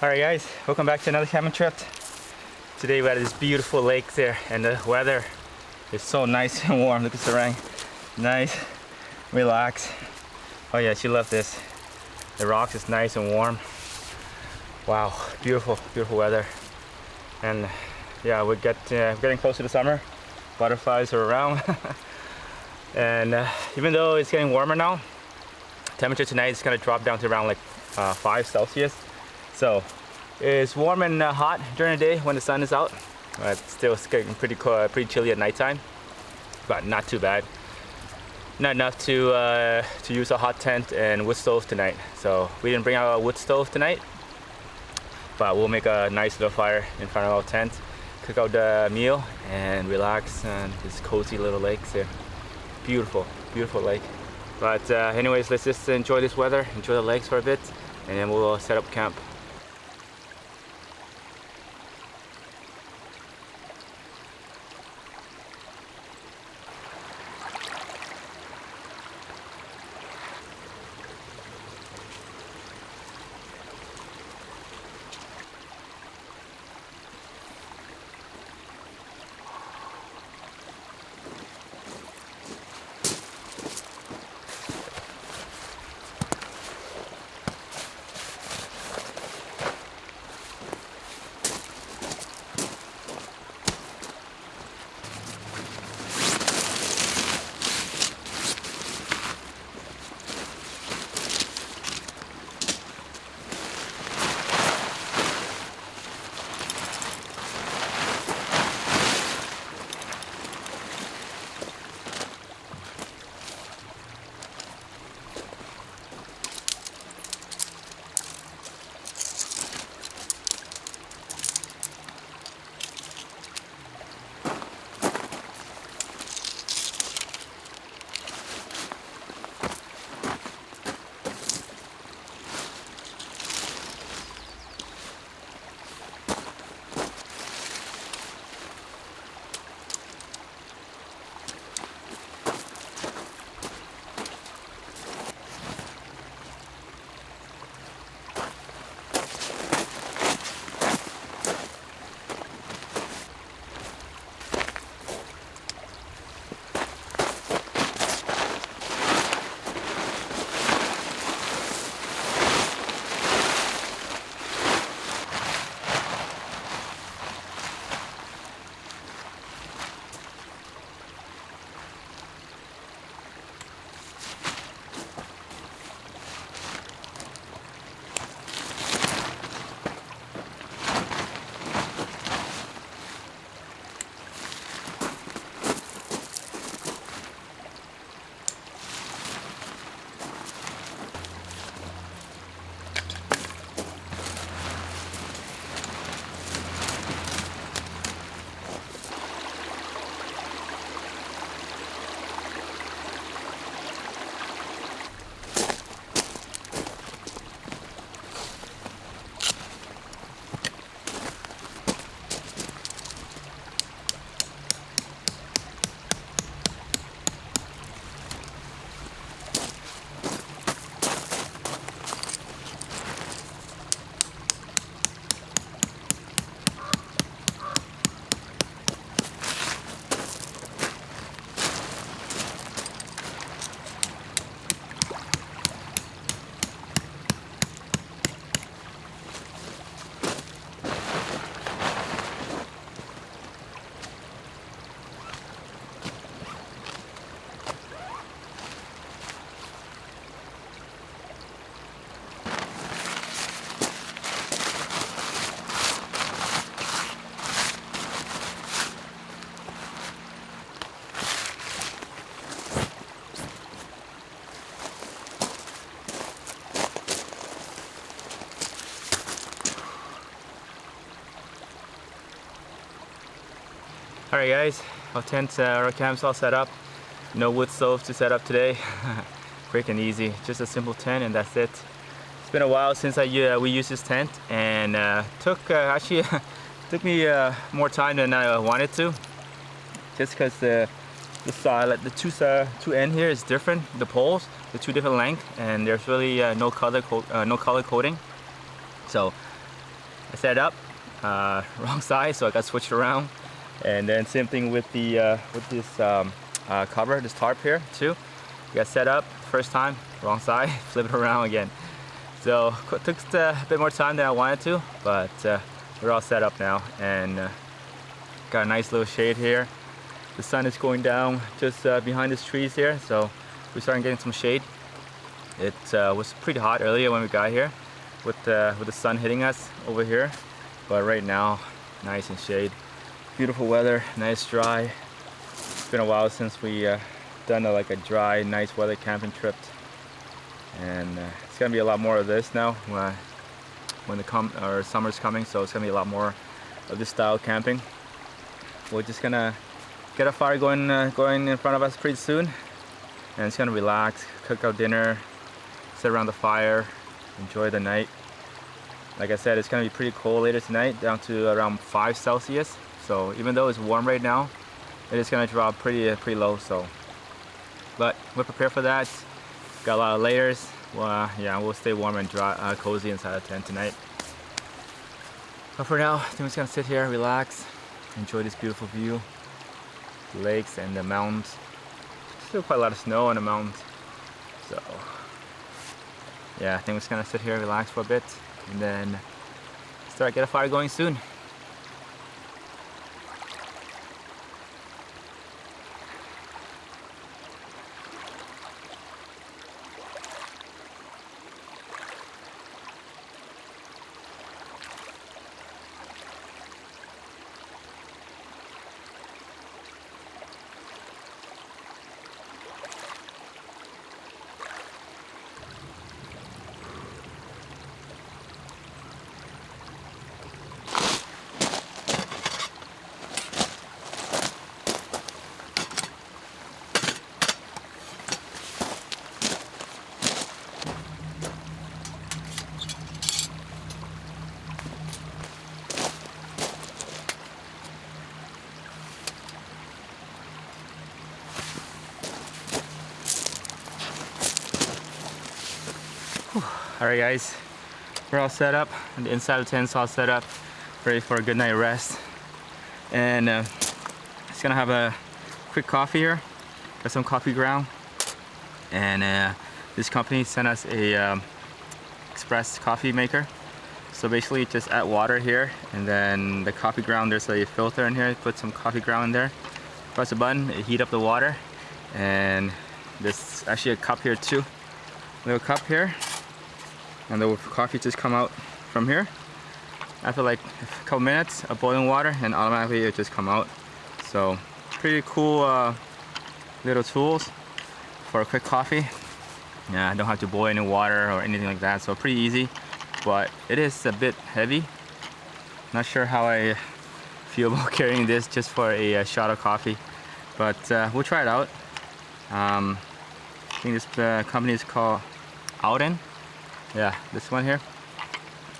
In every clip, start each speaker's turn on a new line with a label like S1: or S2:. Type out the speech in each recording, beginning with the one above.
S1: Alright guys, welcome back to another camping trip. Today we had this beautiful lake there and the weather is so nice and warm. Look at the rain. Nice, relax. Oh yeah, she loved this. The rocks is nice and warm. Wow, beautiful, beautiful weather. And yeah, we're getting close to the summer. Butterflies are around. And even though it's getting warmer now, temperature tonight is gonna drop down to around like 5 Celsius. So it's warm and hot during the day when the sun is out, but still it's getting pretty chilly at nighttime, but not too bad. Not enough to use a hot tent and wood stove tonight. So we didn't bring out a wood stove tonight, but we'll make a nice little fire in front of our tent, cook out the meal and relax on this cozy little lake here. Beautiful, beautiful lake. But anyways, let's just enjoy this weather, enjoy the lakes for a bit, and then we'll set up camp. Alright guys, our tent, our camp's all set up. No wood stove to set up today. Freaking easy, just a simple tent and that's it. It's been a while since we used this tent, and actually took me more time than I wanted to, just because the side, like the two end here is different. The poles, the two different length, and there's really no color coding. So I set it up wrong side, so I got switched around. And then same thing with the with this cover, this tarp here too. Got set up first time, wrong side, flip it around again. So it took a bit more time than I wanted to, but we're all set up now, and got a nice little shade here. The sun is going down just behind these trees here, so we're starting getting some shade. It was pretty hot earlier when we got here with the sun hitting us over here, but right now nice and shade. Beautiful weather, nice dry. It's been a while since we done like a dry, nice weather camping trip, and it's gonna be a lot more of this now when the summer's coming. So it's gonna be a lot more of this style camping. We're just gonna get a fire going in front of us pretty soon, and it's gonna relax, cook our dinner, sit around the fire, enjoy the night. Like I said, it's gonna be pretty cold later tonight, down to around 5 Celsius. So even though it's warm right now, it is gonna drop pretty low. So, but we're prepared for that. Got a lot of layers. Well, yeah, we'll stay warm and dry, cozy inside the tent tonight. But for now, I think we're just gonna sit here, relax, enjoy this beautiful view, the lakes and the mountains. Still quite a lot of snow on the mountains. So, yeah, I think we're just gonna sit here, relax for a bit, and then get a fire going soon. Alright guys, we're all set up, and the inside of the tent's all set up, ready for a good night rest. And just gonna have a quick coffee here. Got some coffee ground, and this company sent us a express coffee maker. So basically just add water here, and then the coffee ground, there's a filter in here. Put some coffee ground in there, press a button, it heat up the water, and there's actually a cup here too. Little cup here, and the coffee just come out from here. After like a couple minutes of boiling water, and automatically it just come out. So pretty cool little tools for a quick coffee. Yeah, I don't have to boil any water or anything like that, so pretty easy. But it is a bit heavy. Not sure how I feel about carrying this just for a shot of coffee, but we'll try it out. I think this company is called Auden. Yeah, this one here.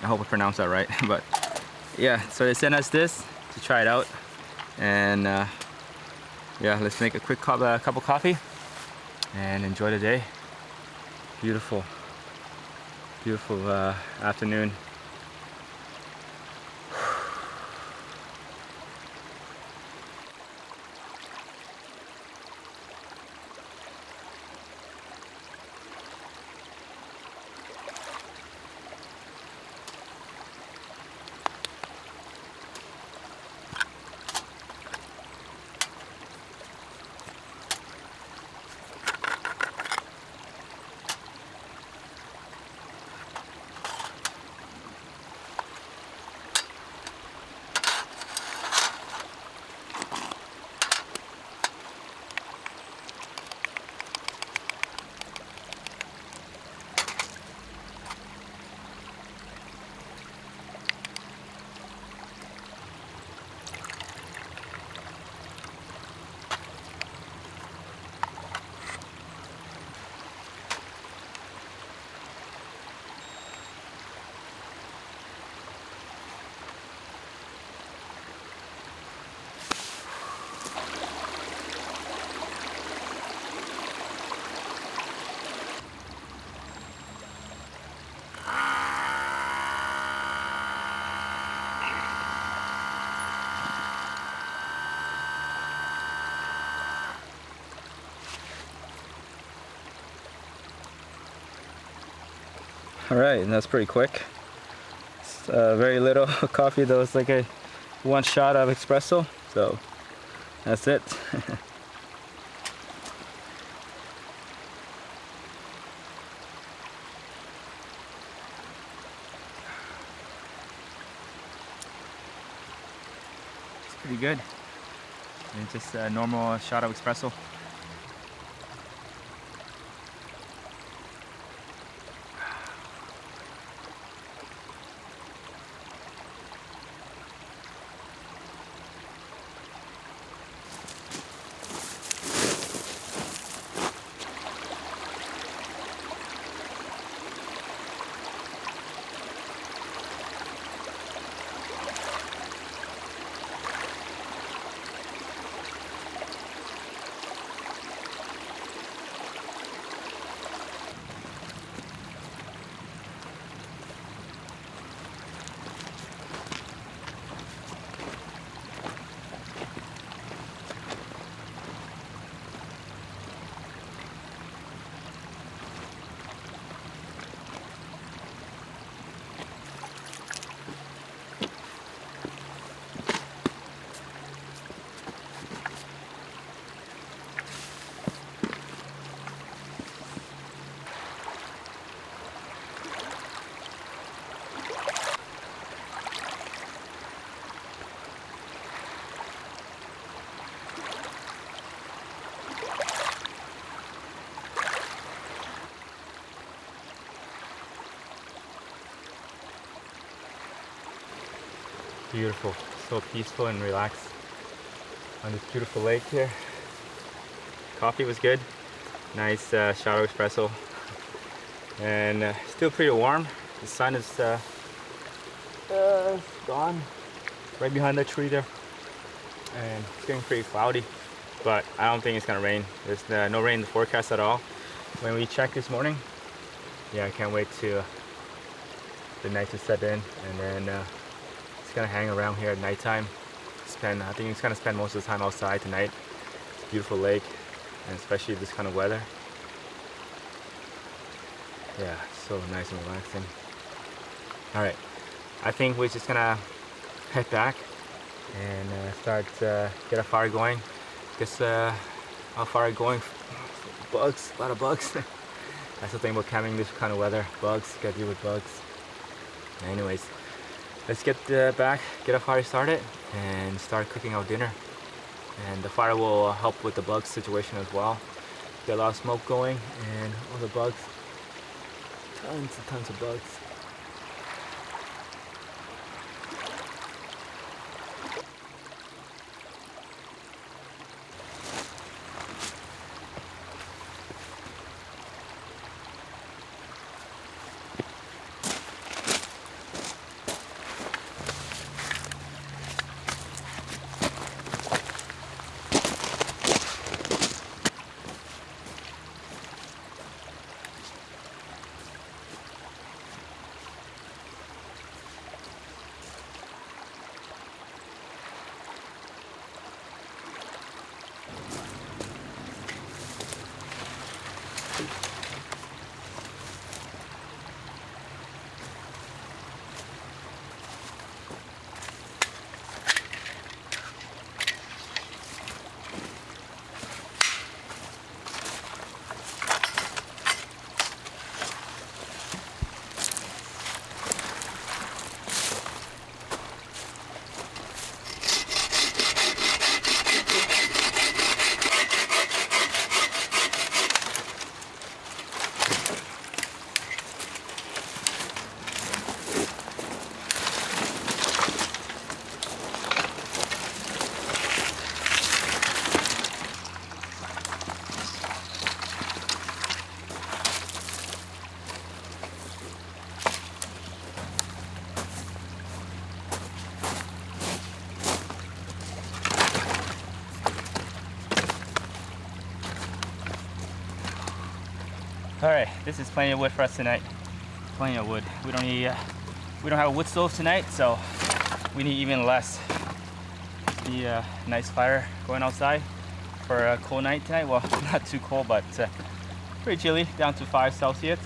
S1: I hope I pronounced that right. But yeah, so they sent us this to try it out, and yeah, let's make a quick cup of coffee and enjoy the day. Beautiful, beautiful afternoon. All right, and that's pretty quick. It's, very little coffee though. It's like a one shot of espresso. So that's it. It's pretty good. And just a normal shot of espresso. Beautiful, so peaceful and relaxed on this beautiful lake here. Coffee was good, nice shot of espresso, and still pretty warm. The sun is gone right behind that tree there, and it's getting pretty cloudy, but I don't think it's gonna rain. There's no rain in the forecast at all. When we checked this morning, yeah, I can't wait to the night to set in, and then gonna hang around here at nighttime. I think it's gonna spend most of the time outside tonight. It's a beautiful lake, and especially this kind of weather. Yeah, so nice and relaxing. All right, I think we're just gonna head back and start get a fire going. Guess our fire going. Bugs, a lot of bugs. That's the thing about camping this kind of weather. Bugs, gotta deal with bugs. Anyways. Let's get back, get a fire started, and start cooking our dinner. And the fire will help with the bug situation as well. Get a lot of smoke going, and all the bugs, tons and tons of bugs. All right, this is plenty of wood for us tonight. Plenty of wood. We don't have a wood stove tonight, so we need even less. Be a nice fire going outside for a cold night tonight. Well, not too cold, but pretty chilly, down to 5 Celsius.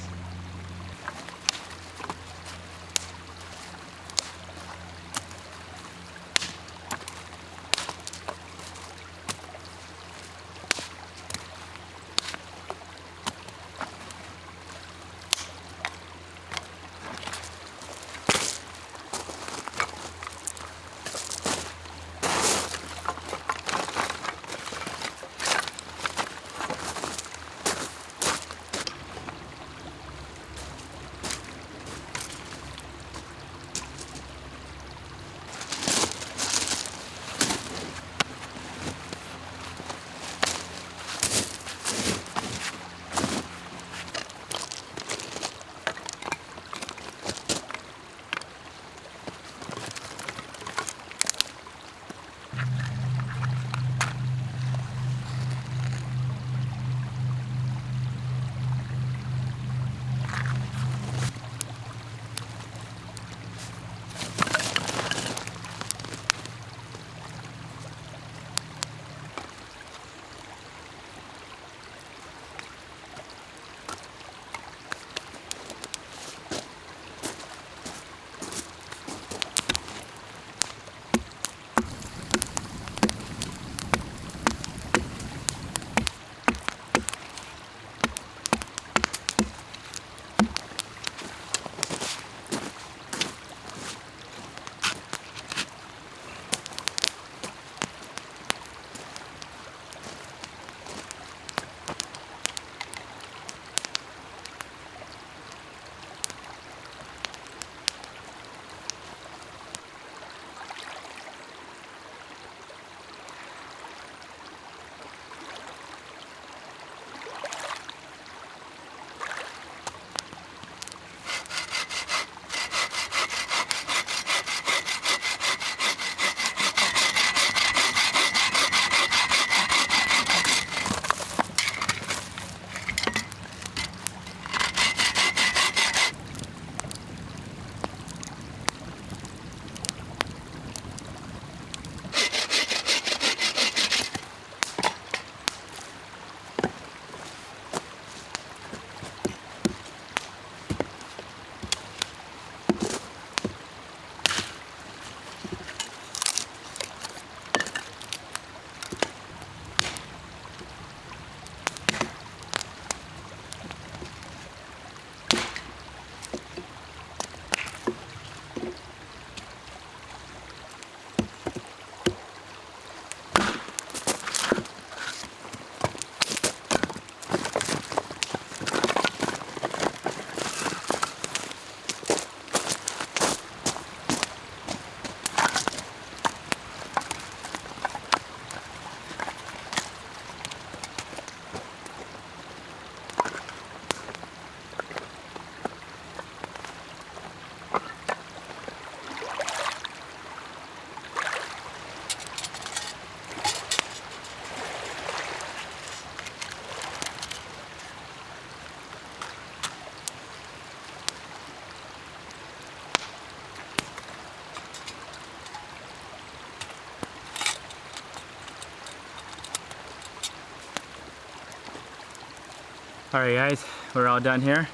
S1: Alright guys, we're all done here,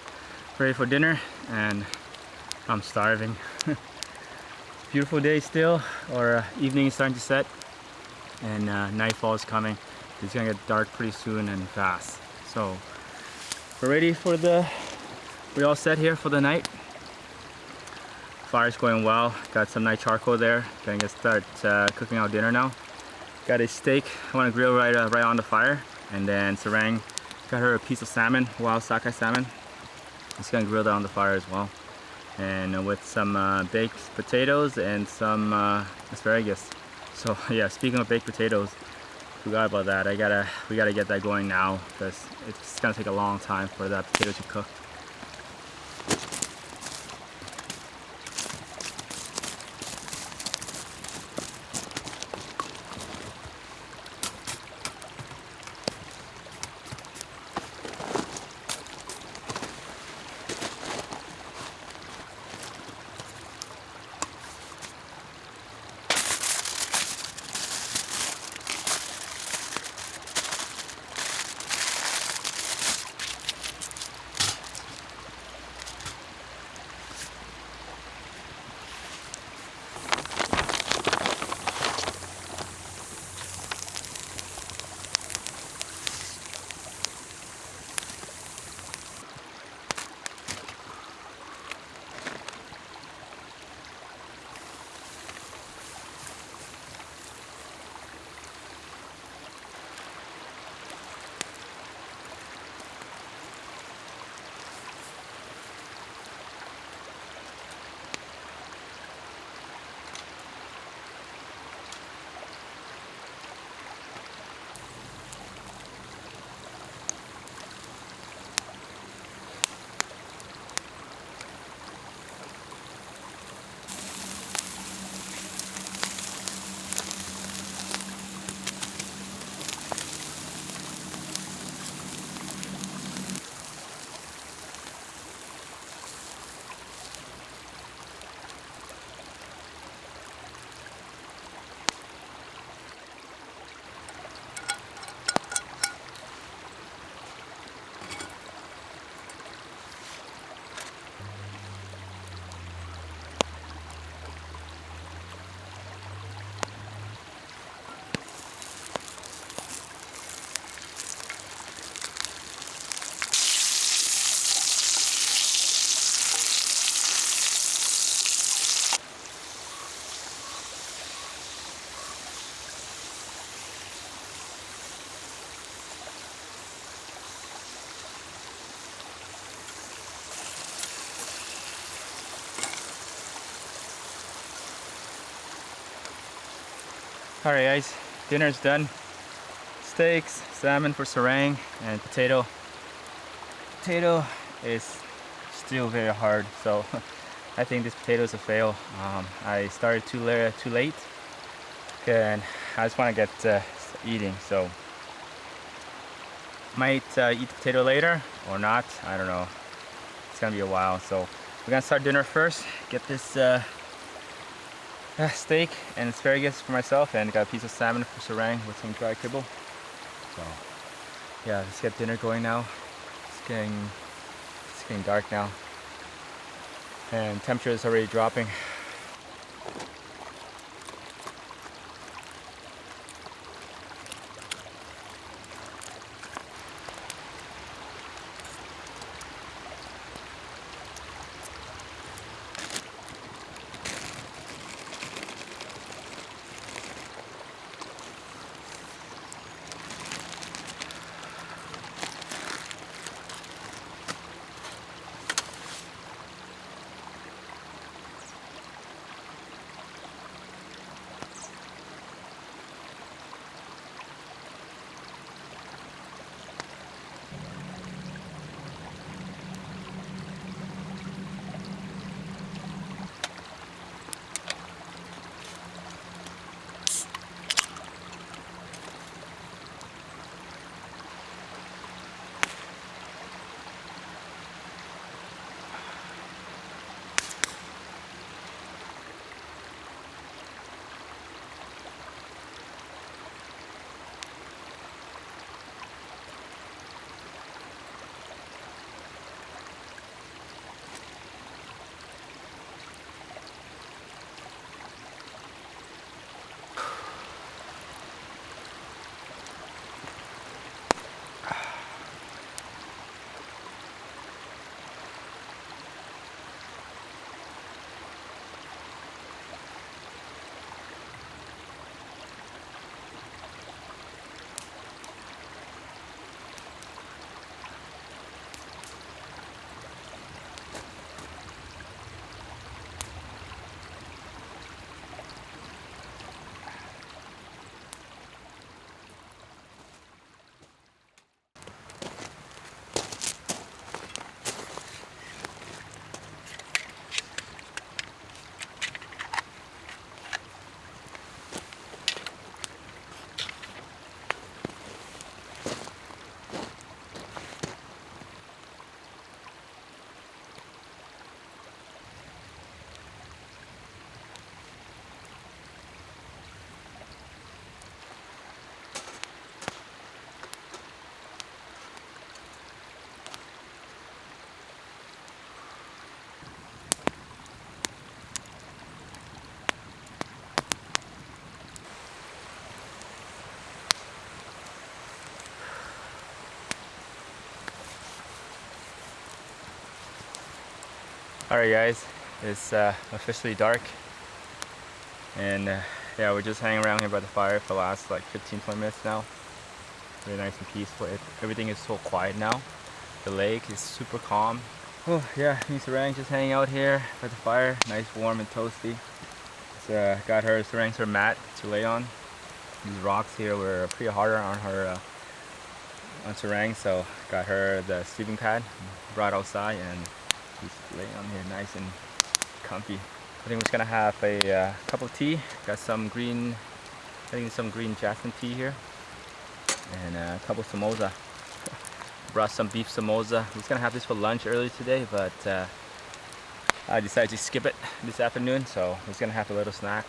S1: ready for dinner, and I'm starving. Beautiful day still, or evening is starting to set, and nightfall is coming. It's gonna get dark pretty soon and fast. So we're ready for we all set here for the night. Fire's going well, got some nice charcoal there. Gonna get start cooking our dinner now. Got a steak, I wanna grill right on the fire, and then Sarang got her a piece of salmon, wild sockeye salmon. Just gonna grill that on the fire as well. And with some baked potatoes and some asparagus. So yeah, speaking of baked potatoes, forgot about that. We gotta get that going now because it's gonna take a long time for that potato to cook. Alright guys, dinner's done. Steaks, salmon for Sarang, and potato. Potato is still very hard, so I think this potato is a fail. I started too late, and I just want to get eating, so might eat the potato later or not, I don't know. It's gonna be a while, so we're gonna start dinner first. Get this steak and asparagus for myself, and got a piece of salmon for Sarang with some dry kibble. So yeah, let's get dinner going now. It's getting dark now, and temperature is already dropping. Alright guys, it's officially dark, and yeah, we're just hanging around here by the fire for the last like 15-20 minutes now. Really nice and peaceful. Everything is so quiet now. The lake is super calm. Oh yeah, me and Sarang just hanging out here by the fire. Nice, warm and toasty. It's, got her Sarang's her mat to lay on. These rocks here were pretty harder on her on Sarang, so got her the sleeping pad, brought outside, and she's laying on here nice and comfy. I think we're just gonna have a cup of tea. Got some green, I think some green jasmine tea here, and a couple of samosa. Brought some beef samosa. I was gonna have this for lunch earlier today, but I decided to skip it this afternoon, so I was gonna have a little snack,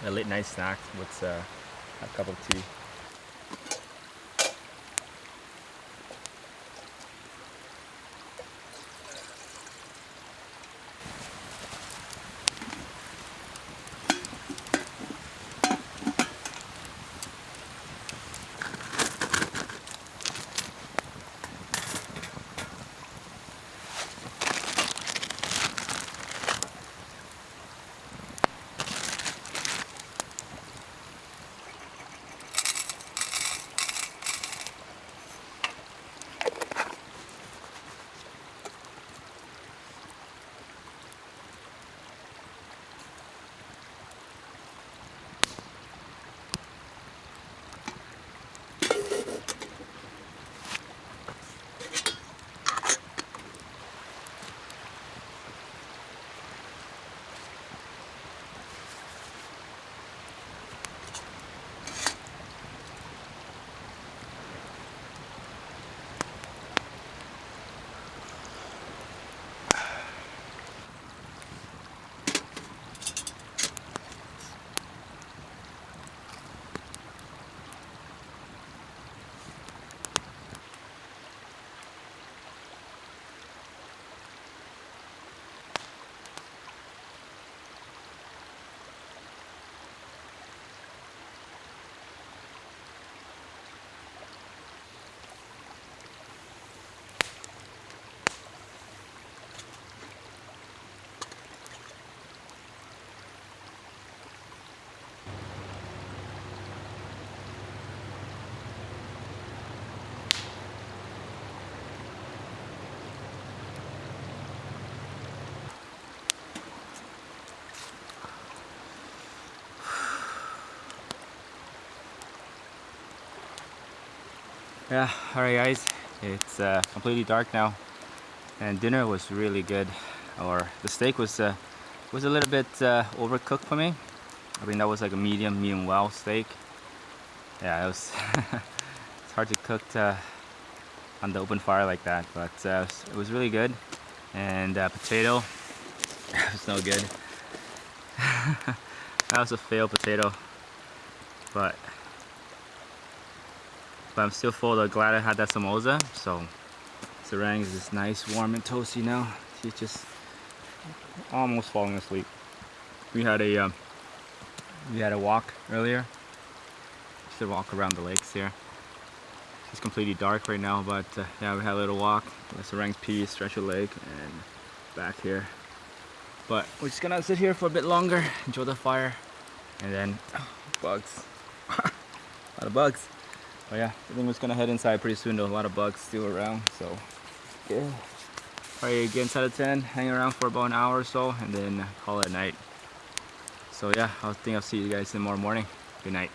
S1: a late night snack with a cup of tea. Yeah, alright guys, it's completely dark now, and dinner was really good. Or the steak was a little bit overcooked for me. I mean, that was like a medium well steak. Yeah, it was it's hard to cook on the open fire like that, but it was really good. And potato, it was no good. That was a failed potato, but I'm still full. Glad I had that samosa. So Sarang is just nice, warm and toasty now. She's just almost falling asleep. We had a walk earlier. Just a walk around the lakes here. It's completely dark right now, but yeah, we had a little walk. Sarang's pee, stretch her leg, and back here. But we're just gonna sit here for a bit longer, enjoy the fire, and then bugs. A lot of bugs. But yeah, I think we're just gonna head inside pretty soon though. A lot of bugs still around, so yeah. Probably get inside at 10, hang around for about an hour or so, and then call it a night. So yeah, I think I'll see you guys tomorrow morning. Good night.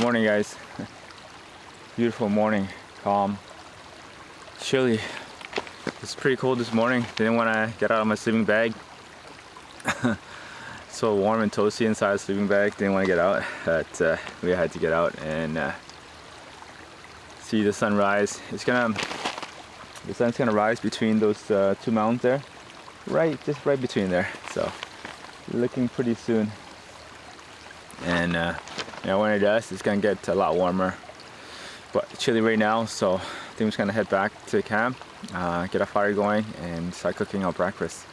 S1: morning, guys. Beautiful morning, calm, chilly. It's pretty cold this morning. Didn't want to get out of my sleeping bag. So warm and toasty inside the sleeping bag. Didn't want to get out, but we had to get out and see the sunrise. The sun's gonna rise between those two mountains there, just right between there. So looking pretty soon. And when it does, it's gonna get a lot warmer. But chilly right now, so I think I'm just gonna head back to camp, get a fire going, and start cooking our breakfast.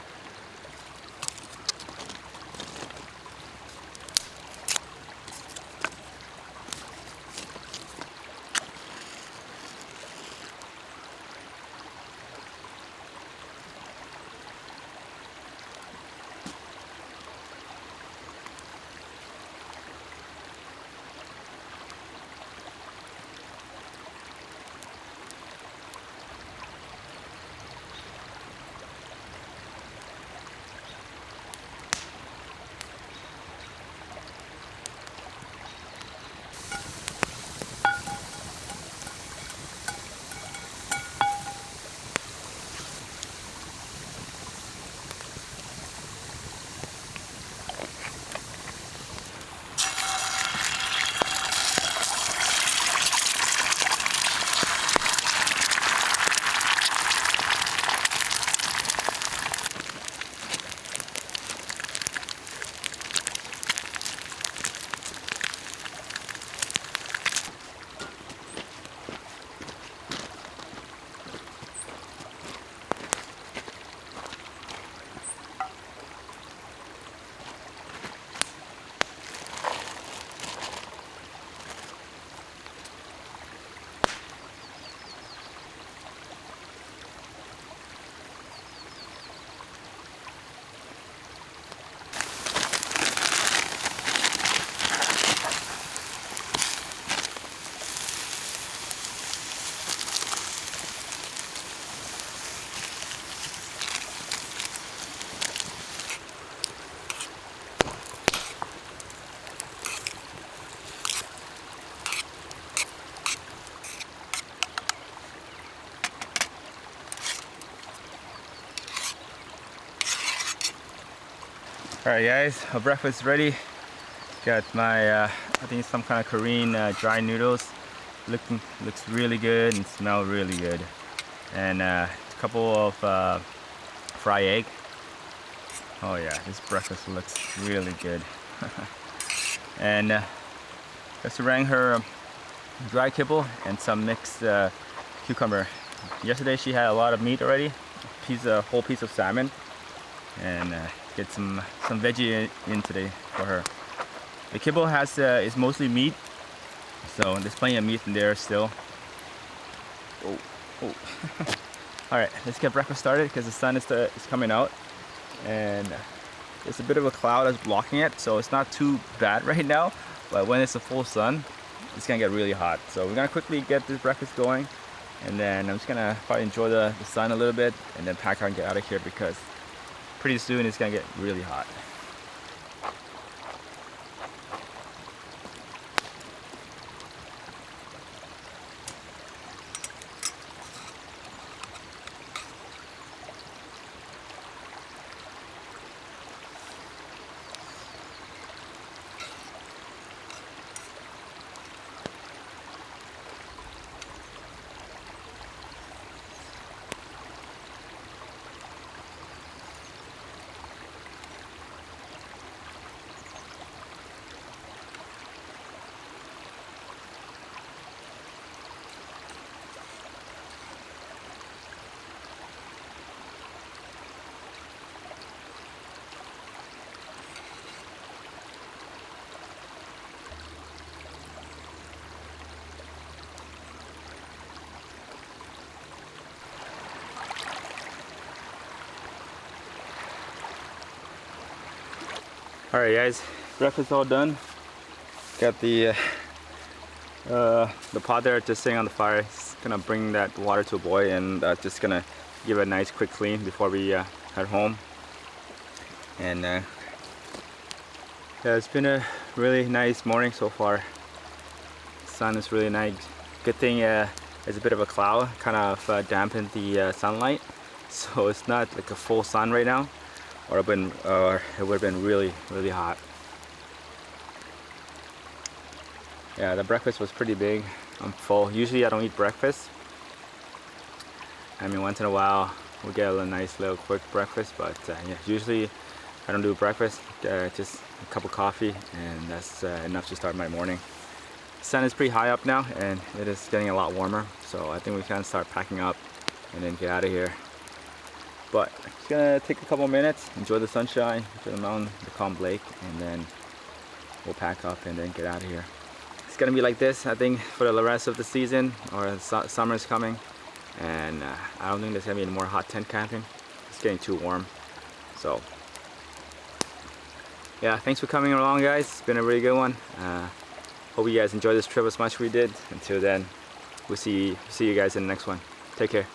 S1: Alright guys, our breakfast is ready. Got my, I think it's some kind of Korean dry noodles. Looks really good and smell really good. And a couple of fried egg. Oh yeah, this breakfast looks really good. And just rang her dry kibble and some mixed cucumber. Yesterday she had a lot of meat already, whole piece of salmon, and get some veggie in today for her. The kibble is mostly meat, so there's plenty of meat in there still. Oh. All right, let's get breakfast started because the sun is coming out, and there's a bit of a cloud that's blocking it, so it's not too bad right now. But when it's a full sun, it's gonna get really hot. So we're gonna quickly get this breakfast going, and then I'm just gonna probably enjoy the sun a little bit, and then pack out and get out of here because pretty soon it's gonna get really hot. Alright guys, breakfast all done. Got the pot there just sitting on the fire. It's gonna bring that water to a boil, and that's just gonna give it a nice quick clean before we head home. And yeah, it's been a really nice morning so far. sun is really nice. Good thing it's a bit of a cloud, kind of dampened the sunlight, so it's not like a full sun right now, or it would have been really hot. Yeah, the breakfast was pretty big. I'm full. Usually I don't eat breakfast. I mean, once in a while we get a nice little quick breakfast, but yeah, usually I don't do breakfast. Just a cup of coffee, and that's enough to start my morning. The sun is pretty high up now, and it is getting a lot warmer, so I think we can start packing up and then get out of here. But it's gonna take a couple minutes, enjoy the sunshine, enjoy the mountain, the calm lake, and then we'll pack up and then get out of here. It's gonna be like this, I think, for the rest of the season, or summer's coming, and I don't think there's gonna be any more hot tent camping. It's getting too warm. So yeah, thanks for coming along, guys. It's been a really good one. Hope you guys enjoyed this trip as much as we did. Until then, we'll see you guys in the next one. Take care.